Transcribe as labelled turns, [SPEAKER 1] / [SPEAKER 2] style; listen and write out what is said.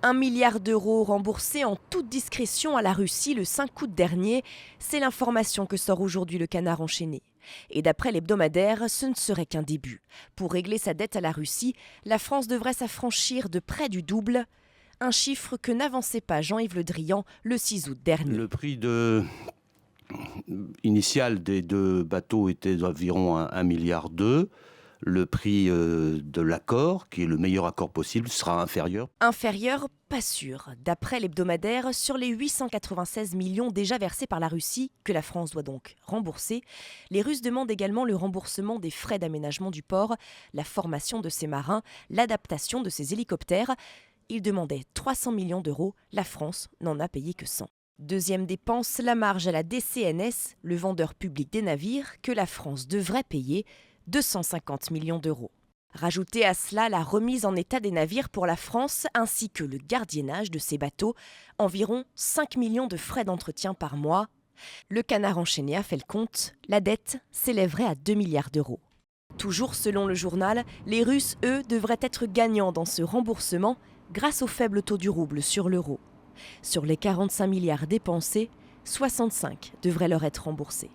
[SPEAKER 1] 1 milliard d'euros remboursés en toute discrétion à la Russie le 5 août dernier, c'est l'information que sort aujourd'hui le Canard enchaîné. Et d'après l'hebdomadaire, ce ne serait qu'un début. Pour régler sa dette à la Russie, la France devrait s'affranchir de près du double, un chiffre que n'avançait pas Jean-Yves Le Drian le 6 août dernier.
[SPEAKER 2] Le prix initial des deux bateaux était d'environ 1,2 milliard. Le prix de l'accord, qui est le meilleur accord possible, sera inférieur.
[SPEAKER 1] Inférieur, pas sûr. D'après l'hebdomadaire, sur les 896 millions déjà versés par la Russie, que la France doit donc rembourser, les Russes demandent également le remboursement des frais d'aménagement du port, la formation de ses marins, l'adaptation de ses hélicoptères. Ils demandaient 300 millions d'euros, la France n'en a payé que 100. Deuxième dépense, la marge à la DCNS, le vendeur public des navires, que la France devrait payer 250 millions d'euros. Rajoutez à cela la remise en état des navires pour la France ainsi que le gardiennage de ces bateaux, environ 5 millions de frais d'entretien par mois. Le Canard enchaîné a fait le compte, la dette s'élèverait à 2 milliards d'euros. Toujours selon le journal, les Russes, eux, devraient être gagnants dans ce remboursement grâce au faible taux du rouble sur l'euro. Sur les 45 milliards dépensés, 65 devraient leur être remboursés.